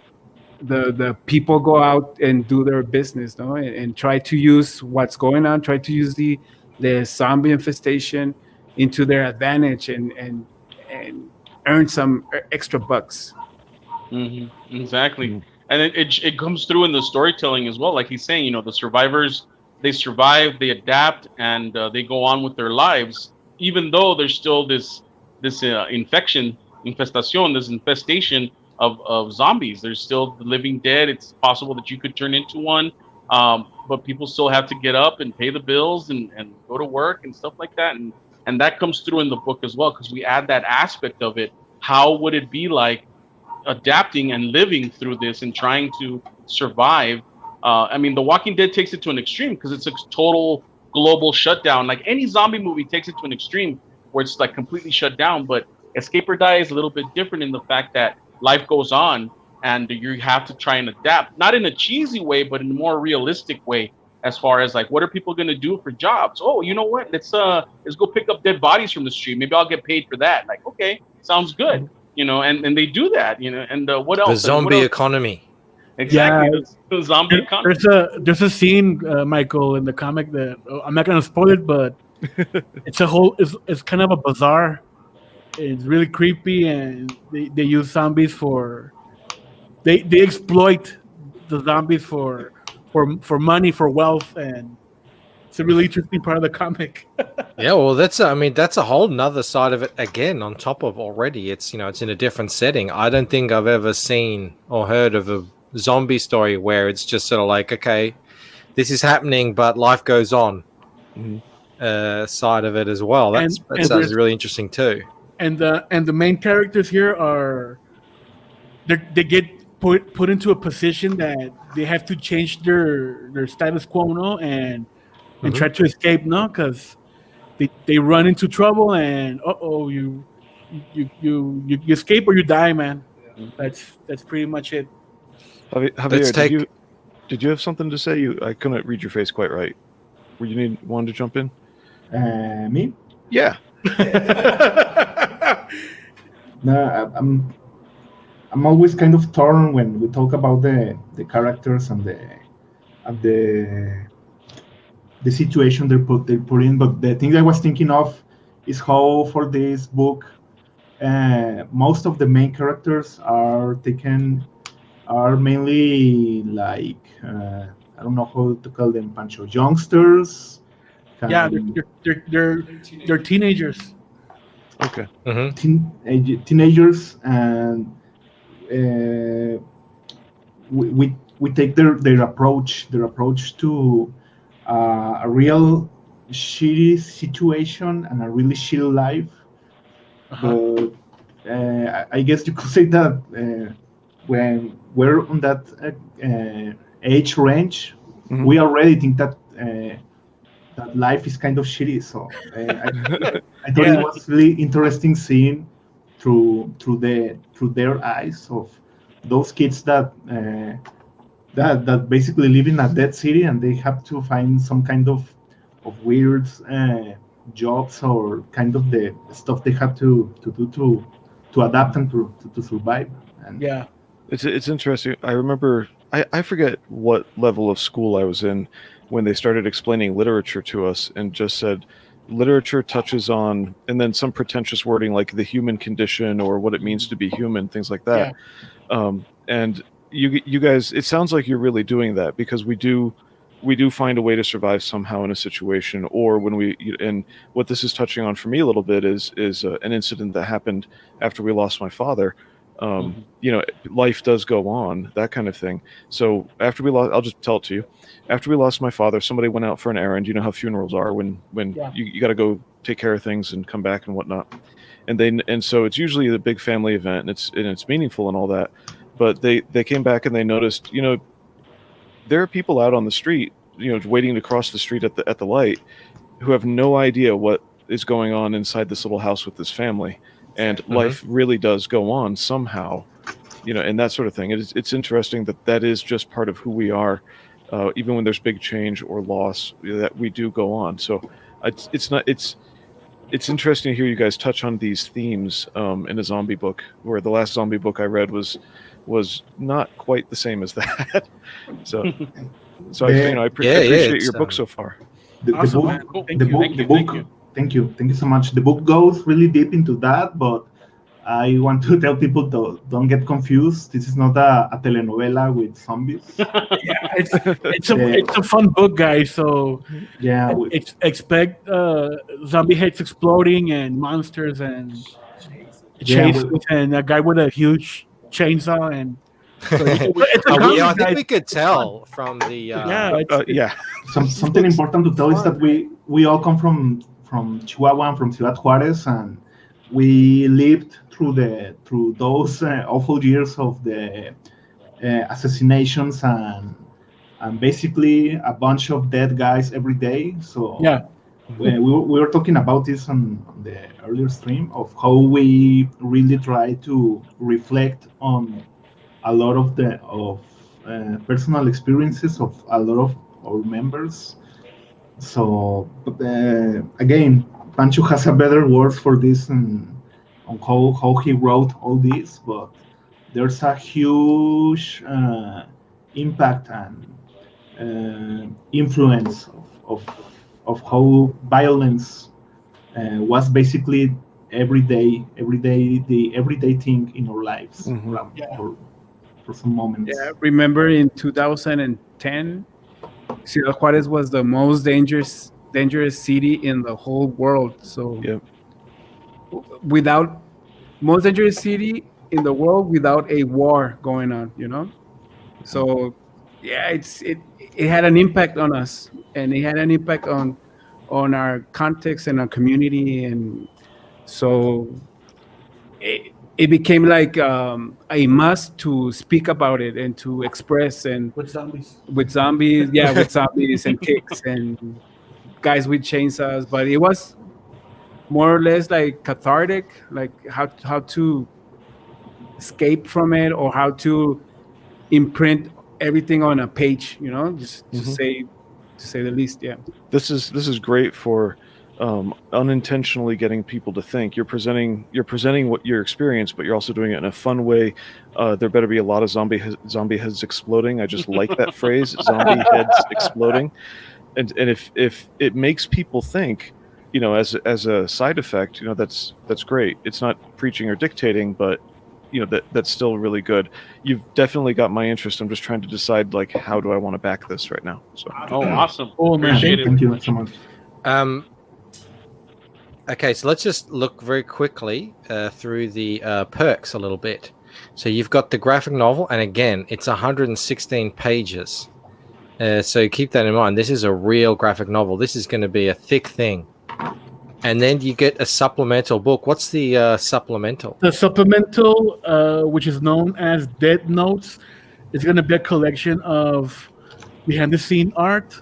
the people go out and do their business, no, and try to use what's going on, try to use the zombie infestation into their advantage, and earn some extra bucks. Exactly. And it comes through in the storytelling as well. Like he's saying, you know, the survivors, they survive, they adapt, and they go on with their lives, even though there's still this infestation of zombies. There's still the living dead. It's possible that you could turn into one, but people still have to get up and pay the bills and go to work and stuff like that. And that comes through in the book as well, because we add that aspect of it. How would it be like adapting and living through this and trying to survive? I mean, The Walking Dead takes it to an extreme because it's a total global shutdown. Like any zombie movie takes it to an extreme where it's like completely shut down. But Escape or Die is a little bit different in the fact that life goes on, and you have to try and adapt, not in a cheesy way, but in a more realistic way. As far as like, what are people going to do for jobs? Oh, you know what? Let's go pick up dead bodies from the street. Maybe I'll get paid for that. Like, okay, sounds good. And they do that. And what else? The zombie economy. Exactly. Yeah. The zombie economy. There's a scene, Michael, in the comic that I'm not gonna spoil it, but it's kind of a bazaar. It's really creepy, and they use zombies for they exploit the zombies for money, for wealth, and it's a really interesting part of the comic. Yeah, well, that's a whole nother side of it again. On top of already, it's it's in a different setting. I don't think I've ever seen or heard of a zombie story where it's just sort of like, okay, this is happening, but life goes on. Side of it as well. That sounds really interesting too. And the main characters here are they get put into a position that they have to change their status quo, no, and try to escape, no, because they run into trouble, and you escape or you die, man. That's pretty much it. Javier, did you have something to say? I couldn't read your face quite right. Were you wanted to jump in? Me? Yeah. No, I'm always kind of torn when we talk about the characters and the situation they put in. But the thing I was thinking of is how for this book, most of the main characters are mainly like I don't know how to call them, Pancho, youngsters. Yeah, they're teenagers. Okay. Teenagers, and we take their approach to a real shitty situation and a really shitty life. But I guess you could say that when we're on that age range, we already think that that life is kind of shitty. So I thought it was really interesting seeing through their eyes of those kids that basically live in a dead city, and they have to find some kind of weird jobs or kind of the stuff they have to do to adapt and to survive. And it's interesting. I remember I forget what level of school I was in when they started explaining literature to us and just said literature touches on, and then some pretentious wording like the human condition or what it means to be human, things like that. And you guys, it sounds like you're really doing that, because we do find a way to survive somehow in a situation, or when and what this is touching on for me a little bit is an incident that happened after we lost my father. Life does go on, that kind of thing. So after we lost, I'll just tell it to you. After we lost my father, somebody went out for an errand. You know how funerals are, when you got to go take care of things and come back and whatnot. And so it's usually a big family event, and it's meaningful and all that. But they came back and they noticed, there are people out on the street, waiting to cross the street at the light, who have no idea what is going on inside this little house with this family. And life really does go on somehow, and that sort of thing. It's interesting that is just part of who we are, even when there's big change or loss, that we do go on. So it's interesting to hear you guys touch on these themes in a zombie book, where the last zombie book I read was not quite the same as that. so I appreciate your book so far. Thank you so much. The book goes really deep into that, but I want to tell people don't get confused. This is not a telenovela with zombies. It's a fun book, guys. So expect zombie heads exploding and monsters and chases and a guy with a huge chainsaw and. So I think we could tell from the something important to tell is that we all come from Chihuahua and from Ciudad Juarez, and we lived through those awful years of the assassinations and basically a bunch of dead guys every day. So we were talking about this on the earlier stream of how we really try to reflect on a lot of personal experiences of a lot of our members. So, but, again, Pancho has a better words for this and on how he wrote all this, but there's a huge impact and influence of how violence was basically the everyday thing in our lives for some moments. Yeah, remember in 2010, Ciudad Juarez was the most dangerous city in the whole world. So Yep. without most dangerous city in the world without a war going on, you know. So yeah, it had an impact on us, and it had an impact on our context and our community, and so it became like a must to speak about it and to express and With zombies. with zombies and kicks and guys with chainsaws, but it was more or less like cathartic, like how to escape from it or how to imprint everything on a page, you know, just to say the least. Yeah. This is great for unintentionally getting people to think. You're presenting what your experience, but you're also doing it in a fun way. There better be a lot of zombie heads exploding. I just like that phrase, zombie heads exploding. And if it makes people think, you know, as a side effect, you know, that's great. It's not preaching or dictating, but you know, that's still really good. You've definitely got my interest. I'm just trying to decide, like, how do I want to back this right now? So Awesome. Oh, man. Appreciate it. Thank you so much. Okay, so let's just look very quickly through the perks a little bit. So you've got the graphic novel, and again, it's 116 pages. So keep that in mind. This is a real graphic novel. This is going to be a thick thing. And then you get a supplemental book. What's the supplemental? The supplemental, which is known as Dead Notes, is going to be a collection of behind-the-scene art,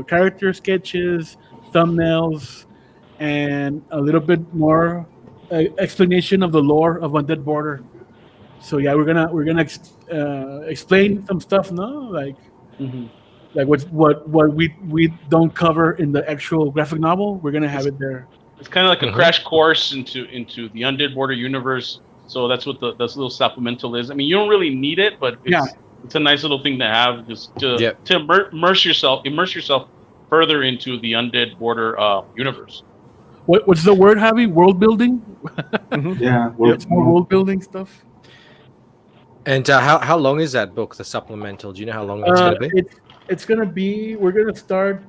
character sketches, thumbnails, and a little bit more explanation of the lore of Undead Border. So yeah, we're gonna explain some stuff now, like like what we don't cover in the actual graphic novel. We're gonna have it there. It's kind of like a crash course into the Undead Border universe. So that's what this little supplemental is. I mean, you don't really need it, but it's a nice little thing to have, just to immerse yourself further into the Undead Border universe. What's the word, Javi? World building? Yeah, It's more world building stuff. And how long is that book, the supplemental? Do you know how long it's going to be? It's going to be. We're going to start.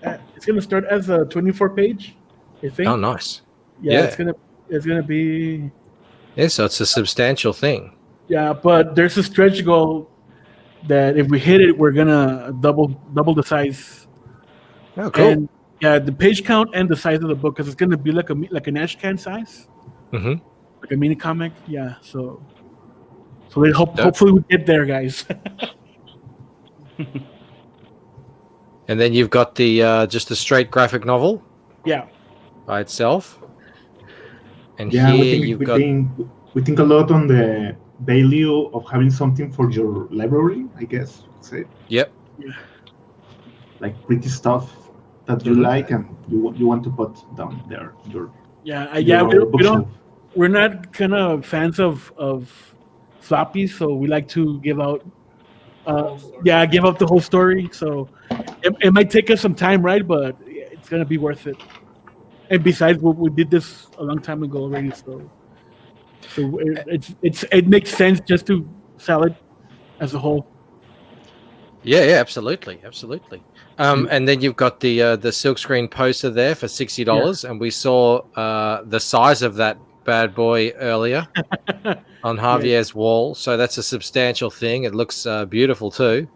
It's going to start as a 24-page. I think. Oh, nice. Yeah, it's gonna be. Yeah, so it's a substantial thing. Yeah, but there's a stretch goal that if we hit it, we're gonna double the size. Oh, cool. And yeah, the page count and the size of the book, because it's gonna be like an ash can size, like a mini comic. Yeah, so hopefully we get there, guys. And then you've got the just a straight graphic novel. Yeah. By itself. And yeah, here we think a lot on the value of having something for your library, I guess. Say. Yep. Yeah. Like pretty stuff that you like and you want to put down there. We're not kind of fans of floppies, so we like to give out the whole story. So it might take us some time, right? But it's gonna be worth it. And besides, we did this a long time ago already, so it makes sense just to sell it as a whole. Yeah, absolutely. And then you've got the silkscreen poster there for $60, and we saw the size of that bad boy earlier on Javier's wall. So that's a substantial thing. It looks beautiful too.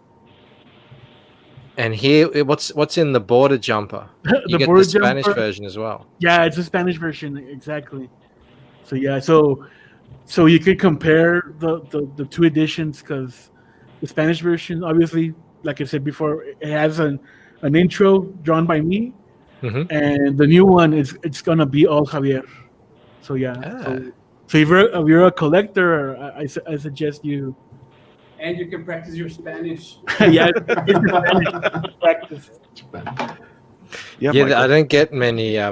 And here, what's in the border jumper? You get the Spanish version as well. Yeah, it's a Spanish version, exactly. So yeah, so you could compare the two editions, because the Spanish version, obviously, like I said before, it has an intro drawn by me, and the new one it's gonna be all Javier. So yeah, so if you're a collector, I suggest you And you can practice your Spanish. Yeah, it's Spanish practice. Yeah, Yeah, Michael. I don't get many. I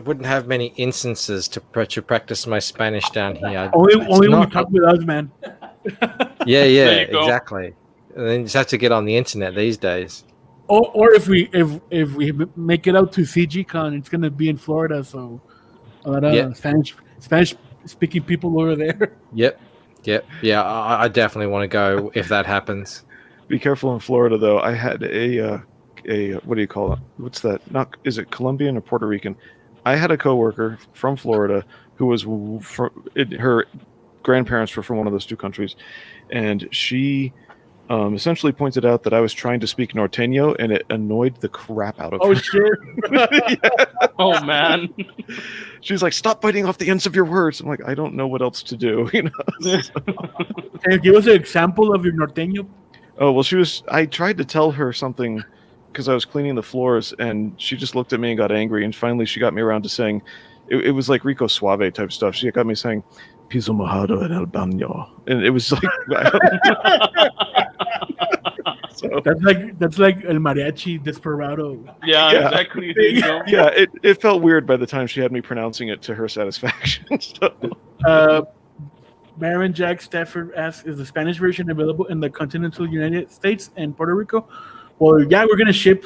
wouldn't have many instances to practice my Spanish down here. Only It's when you not- talk with us, man. Yeah, There you go. exactly. And then you just have to get on the internet these days. Or if we make it out to CGCon, it's gonna be in Florida, so a lot of Yeah. Spanish speaking people over there. Yep. Yeah, I definitely want to go if that happens. Be careful in Florida, though. I had a what do you call it? What's that? Not is it Colombian or Puerto Rican? I had a coworker from Florida who was her grandparents were from one of those two countries, and she essentially pointed out that I was trying to speak Norteño, and it annoyed the crap out of Oh her. shit! Oh man. She's like, "Stop biting off the ends of your words." I'm like, "I don't know what else to do," you know. Can you give us an example of your norteño? Oh well, I tried to tell her something because I was cleaning the floors, and she just looked at me and got angry. And finally, she got me around to saying, it was like Rico Suave type stuff. She got me saying, "Piso mojado en el baño," and it was like, so, That's like el mariachi desperado. Yeah, Yeah. exactly. There you go. yeah, it felt weird by the time she had me pronouncing it to her satisfaction. So, Baron Jack Stafford asks, "Is the Spanish version available in the continental United States and Puerto Rico?" Well, yeah, we're gonna ship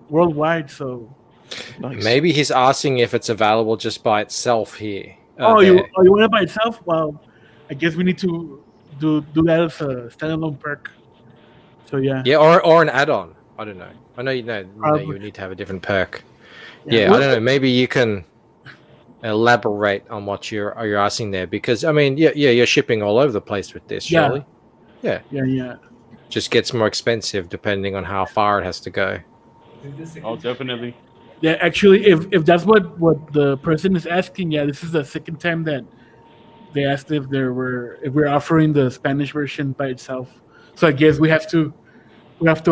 worldwide, so. nice. Maybe he's asking if it's available just by itself here. You there. want it by itself? Well, I guess we need to do that as a standalone perk. So yeah. Yeah, or an add-on. I don't know. I know you Probably. would need to have a different perk. Yeah, I don't know. Maybe you can elaborate on what you're asking there, because I mean, you're shipping all over the place with this, Yeah. surely. Yeah. Just gets more expensive depending on how far it has to go. Oh, definitely. Yeah, actually, if that's what the person is asking, yeah, this is the second time that they asked if we're offering the Spanish version by itself. So I guess we have to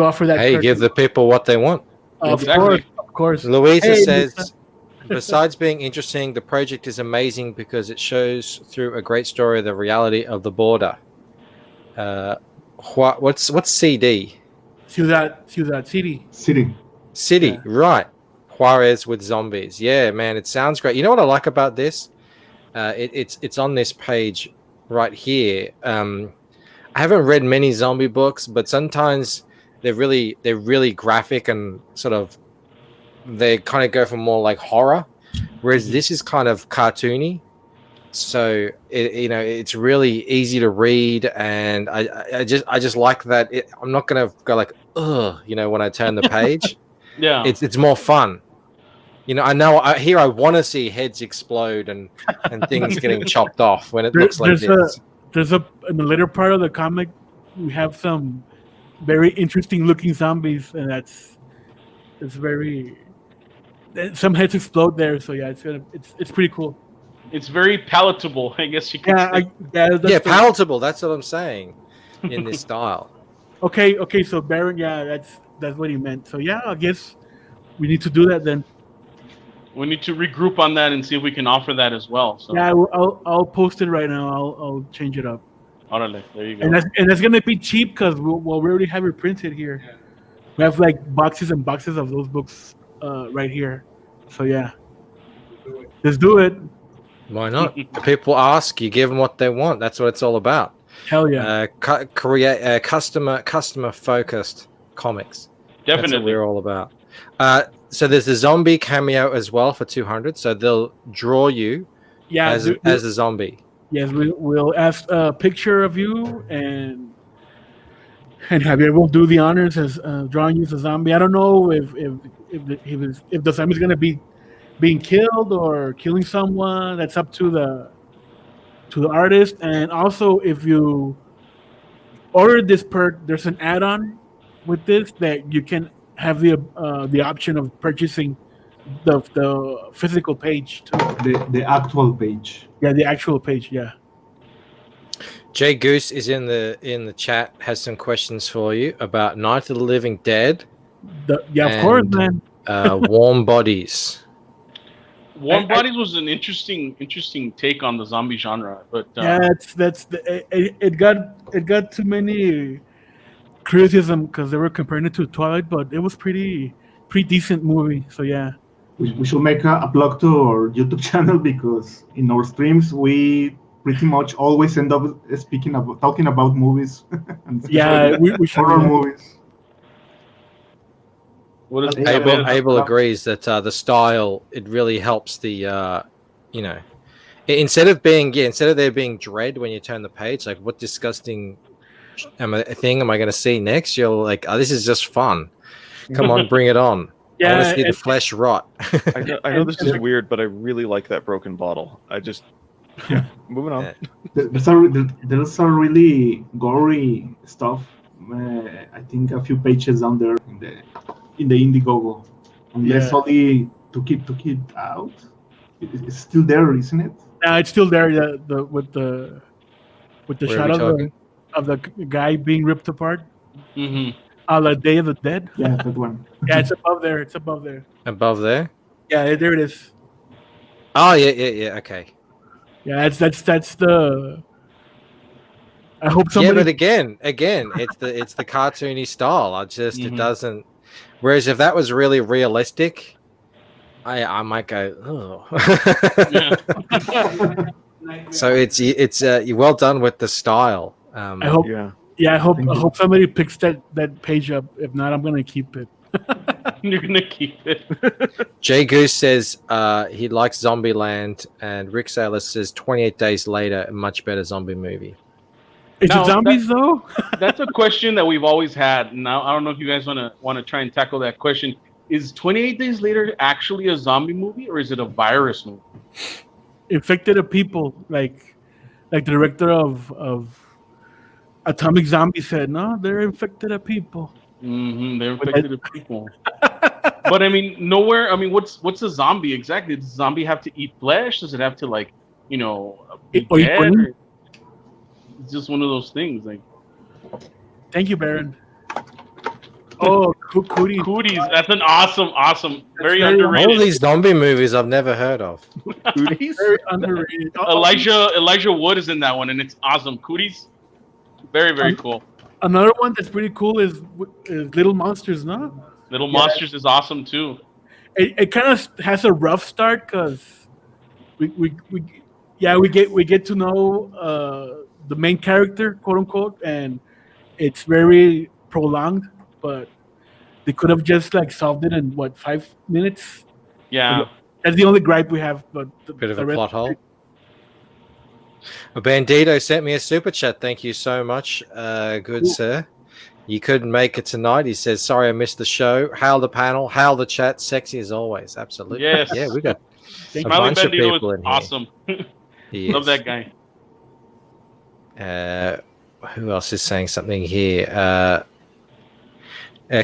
offer that. Hey, perk. give the people what they want. Of Exactly. course. Louisa Hey, says, besides being interesting, the project is amazing because it shows through a great story of the reality of the border. What's CD? Ciudad City. City. Yeah. Right. Juarez with zombies. Yeah, man, it sounds great. You know what I like about this? It's on this page right here. I haven't read many zombie books, but sometimes they're really graphic and sort of they kind of go for more like horror, whereas this is kind of cartoony. So it's really easy to read, and I just like that. I'm not gonna go like ugh, when I turn the page. Yeah. It's more fun. I want to see heads explode and things getting chopped off when it looks like this. In the later part of the comic, we have some very interesting looking zombies, and it's very. Some heads explode there, so yeah, it's pretty cool. It's very palatable, I guess you could say. That's palatable. That's what I'm saying in this style. Okay. So Baron, yeah, that's what he meant. So yeah, I guess we need to do that then. We need to regroup on that and see if we can offer that as well. So, Yeah, I'll post it right now. I'll change it up. Orale, there you go. And that's gonna be cheap because we already have it printed here. Yeah. We have like boxes and boxes of those books right here. So yeah, let's do it. Why not? The people ask, you give them what they want. That's what it's all about. Hell yeah. Create customer focused comics. That's what Definitely. we're all about. So there's a zombie cameo as well for 200. So they'll draw you as a zombie. Yes, we'll ask a picture of you and Javier will do the honors as drawing you as a zombie. I don't know if the zombie's gonna be being killed or killing someone. That's up to the artist. And also, if you order this perk, there's an add-on with this that you can have the option of purchasing the physical page too. The actual page. Yeah, the actual page. Yeah. Jay Goose is in the chat, has some questions for you about Night of the Living Dead. Of course, man. Warm Bodies. Warm Bodies was an interesting take on the zombie genre, but it got too many criticism because they were comparing it to Twilight, but it was pretty decent movie. So yeah. We should make a plug to our YouTube channel because in our streams we pretty much always end up talking about movies. And Yeah, we should horror movies. what is Abel agrees that the style, it really helps the instead of there being dread when you turn the page, like what disgusting thing am I going to see next? You're like, oh, this is just fun. Come on, bring it on. I want to see the flesh rot. I know this is weird, but I really like that broken bottle. Moving on. There's a really gory stuff. I think a few pages down there in the Indiegogo. Unless only to keep out. It's still there, isn't it? Yeah, it's still there. With the shot of the guy being ripped apart. Mm-hmm. The Day of the Dead. Yeah, that one. Yeah, it's above there. It's above there. Above there? Yeah, there it is. Oh yeah. Okay. Yeah, that's the. I hope somebody. Yeah, but again, it's the cartoony style. It doesn't. Whereas if that was really realistic, I might go, oh. Yeah. So it's well done with the style. I hope. Yeah, I hope somebody picks that page up. If not, I'm gonna keep it. You're gonna keep it. Jay Goose says he likes Zombieland, and Rick Saylor says 28 Days Later, a much better zombie movie. Is it zombies though? That's a question that we've always had. Now I don't know if you guys want to try and tackle that question. Is 28 Days Later actually a zombie movie, or is it a virus movie? Infected of people, like the director of Atomic Zombie said, no, they're infected of people. Mm-hmm, they're infected of people. But I mean, nowhere. I mean, what's a zombie exactly? Does a zombie have to eat flesh? Does it have to be dead? Or it's just one of those things. Like, thank you, Baron. Oh, Cooties. Cooties. That's an awesome, very underrated. All these zombie movies I've never heard of. Cooties? Very underrated. Elijah Wood is in that one, and it's awesome. Cooties. Very, very cool. Another one that's pretty cool is Little Monsters, no? Little Monsters is awesome too. It kind of has a rough start because we get to know the main character, quote unquote, and it's very prolonged. But they could have just solved it in 5 minutes. Yeah, that's the only gripe we have. But bit of a plot hole. Bandito sent me a super chat. Thank you so much, good sir. You couldn't make it tonight. He says, sorry I missed the show. Hail the panel, hail the chat, sexy as always. Absolutely. Yes. Yeah, we got a Smiley bunch of Bandito people is in awesome. here. Love that guy. Who else is saying something here?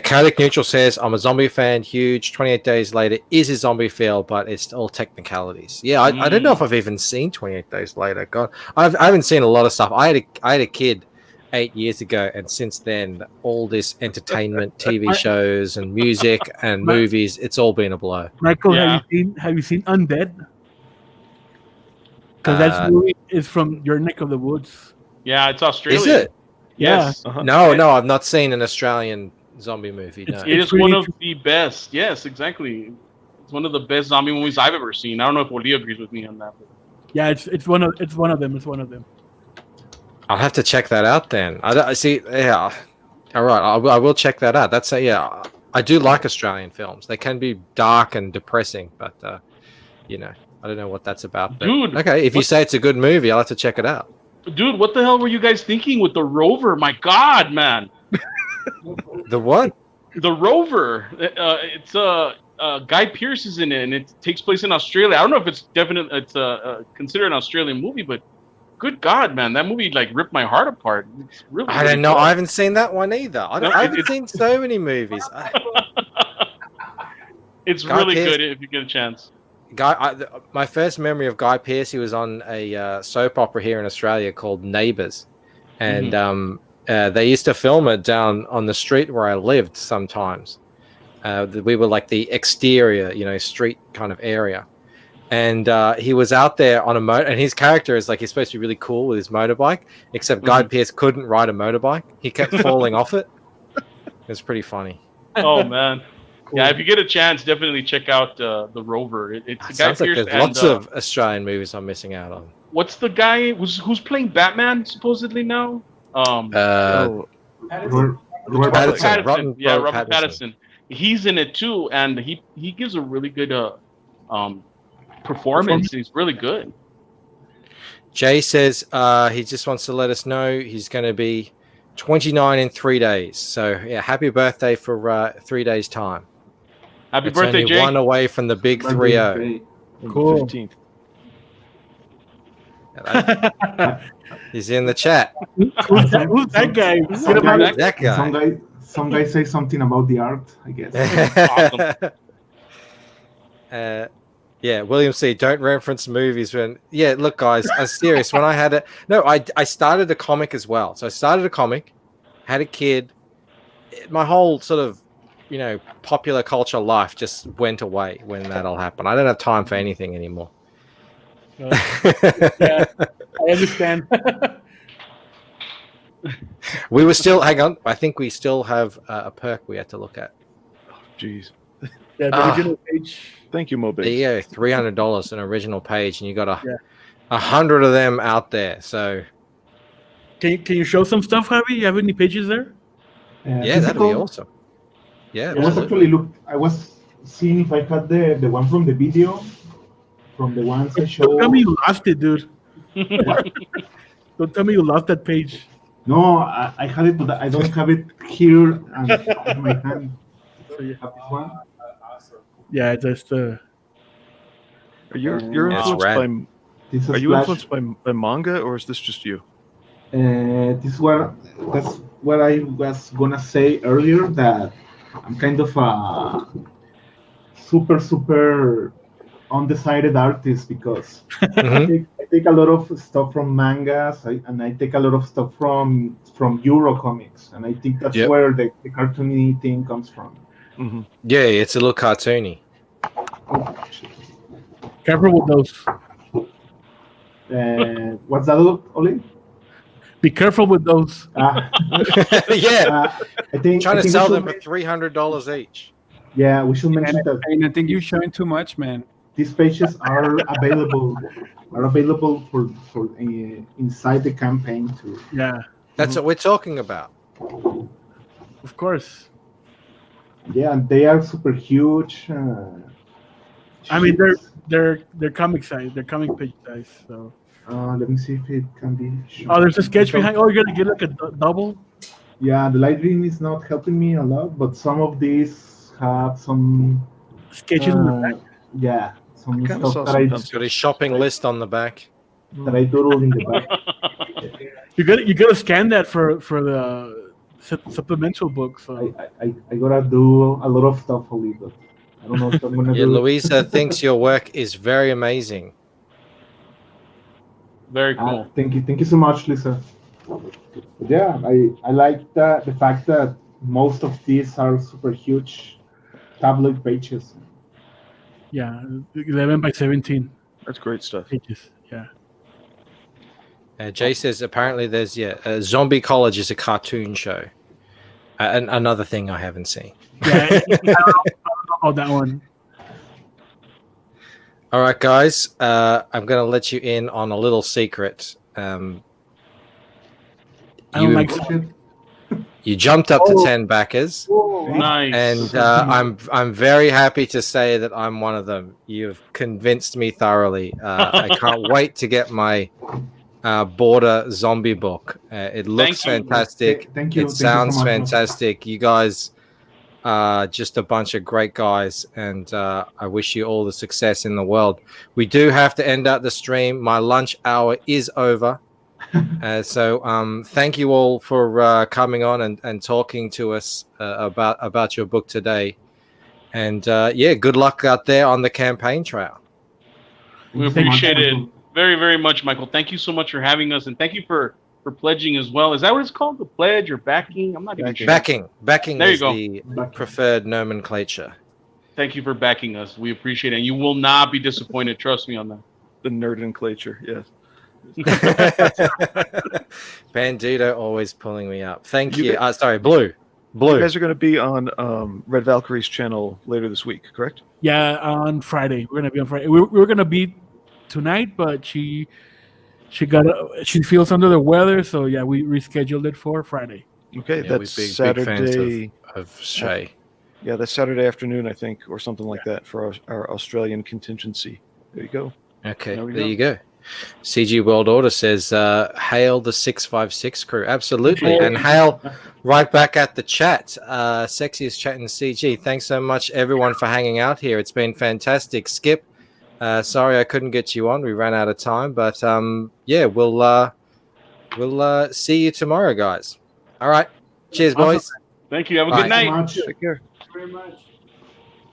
Chaotic Neutral says, I'm a zombie fan, huge. 28 Days Later is a zombie feel, but it's all technicalities. Yeah, I don't know if I've even seen 28 Days Later. God, I haven't seen a lot of stuff. I had a kid 8 years ago, and since then, all this entertainment, TV shows and music and movies, it's all been a blow. Michael, have you seen Undead? Because that movie is from your neck of the woods. Yeah, it's Australian. Is it? Yes. Yeah. No, I've not seen an Australian zombie movie. No. It is one of the best. Yes, exactly. It's one of the best zombie movies I've ever seen. I don't know if Oli agrees with me on that. But... Yeah, it's one of them. It's one of them. I'll have to check that out then. I see. Yeah, all right. I will check that out. That's I do like Australian films. They can be dark and depressing, but I don't know what that's about. But, dude, okay, if you say it's a good movie, I'll have to check it out. Dude, what the hell were you guys thinking with the Rover? My God, man. The what? The Rover. It's Guy Pearce is in it, and it takes place in Australia. I don't know if it's considered an Australian movie, but good God, man, that movie ripped my heart apart. It's really. I don't know. Cool. I haven't seen that one either. I haven't seen so many movies. It's really good if you get a chance. My first memory of Guy Pearce, he was on a soap opera here in Australia called Neighbours, and they used to film it down on the street where I lived sometimes. We were like the exterior, street kind of area. and he was out there on a motor, and his character is like he's supposed to be really cool with his motorbike, except Guy Pearce couldn't ride a motorbike. He kept falling off it. It was pretty funny. Oh man. Cool. Yeah, if you get a chance, definitely check out the Rover. It's Guy Sounds like Pearce there's and, lots of Australian movies I'm missing out on. what's the guy who's playing Batman supposedly now? Robert Pattinson. Robert Pattinson. He's in it too, and he gives a really good performance. He's really good. Jay says he just wants to let us know he's going to be 29 in 3 days. So yeah, happy birthday for 3 days time. Happy It's birthday, only Jake. one away from the big 3-0. Cool. 15th. He's in the chat. Who's that guy? That guy. Some guy say something about the art, I guess. Yeah, William C. Don't reference movies when. Yeah, look, guys, I'm serious. When I had it, no, I started a comic as well. So I started a comic, had a kid. My whole sort of, popular culture life just went away when that all happened. I don't have time for anything anymore. Yeah, I understand. We were still. Hang on, I think we still have a perk we had to look at. Jeez. Yeah, the original page. Thank you, Moby. There you go, $300 an original page, and you got 100 of them out there. So Can you show some stuff, Javi? You have any pages there? yeah, that'd be awesome. Yeah, I was seeing if I had the one from the video, from the ones I Don't showed. tell me you lost it, dude. Don't tell me you lost that page. No, I had it, but I don't have it here in my hand. So you Have this one? Yeah, just You're Yeah, it's influenced rad. by. This is Are you Flash. influenced by manga, or is this just you? This one, that's what I was gonna say earlier, that I'm kind of a super undecided artist because Mhm. I take a lot of stuff from mangas and I take a lot of stuff from Euro comics, and I think that's Yep. where the cartoony thing comes from. Mm-hmm. Yeah, it's a little cartoony. careful with those. What's that, Oli? Be careful with those. Yeah, I think trying I to think sell we them should- for $300 each. Yeah, we should mention that And I think you're showing too much, man. these pages are available for inside the campaign too. Yeah, That's what we're talking about. of course. Yeah, and they are super huge. I mean, they're comic size. They're comic page size. So. Let me see if it can be shown. Oh, there's a sketch behind. Oh, you're gonna get like a double. Yeah, the light green is not helping me a lot, but some of these have some Sketches in the back. yeah, some I kinda saw stuff that some I pencils. Got his shopping list on the back. doodled in the back. You gotta scan that for the supplemental book. So I gotta do a lot of stuff for it, but I don't know if I'm gonna Yeah, do. Louisa thinks your work is very amazing. Very cool. Thank you so much, Lisa. Yeah, I like the fact that most of these are super huge tabloid pages. yeah, 11 by 17 That's great stuff. pages. Yeah. Jay says apparently there's Zombie College is a cartoon show. And another thing I haven't seen. Yeah. I don't know about that one. All right, guys. I'm going to let you in on a little secret. I don't like. You jumped up to 10 backers, Nice. and I'm very happy to say that I'm one of them. You've convinced me thoroughly. I can't wait to get my Border zombie book. It looks Thank you. fantastic. Thank you. It Thank you so sounds much. fantastic. You guys are just a bunch of great guys, and I wish you all the success in the world. We do have to end out the stream. My lunch hour is over. So thank you all for coming on and talking to us about your book today. And good luck out there on the campaign trail. We appreciate it very, very much, Michael. Thank you so much for having us, and thank you for pledging as well. Is that what it's called? The pledge or backing? I'm not even sure. Backing There you is go. the preferred nomenclature. thank you for backing us. We appreciate it. And you will not be disappointed. Trust me on that. The nerdiclature, yes. Bandito always pulling me up. Thank You you. Sorry, Blue. You guys are going to be on Red Valkyrie's channel later this week, correct? Yeah, on Friday. We're gonna be on Friday. We were gonna be tonight, but she feels under the weather, so yeah, we rescheduled it for Friday. Okay, Yeah, that's we're big fans Saturday. of Shay. Yeah, that's Saturday afternoon, I think, or something like that for our Australian contingency. There you go. Okay, There we there go. you go. CG World Order says, hail the 656 crew. Absolutely. And hail right back at the chat. Sexiest chat in CG. Thanks so much, everyone, for hanging out here. It's been fantastic. Skip, sorry I couldn't get you on. We ran out of time. But, yeah, we'll see you tomorrow, guys. All right. Cheers, boys. Thank you. Have a Bye. good night. Much. Take care. Very much.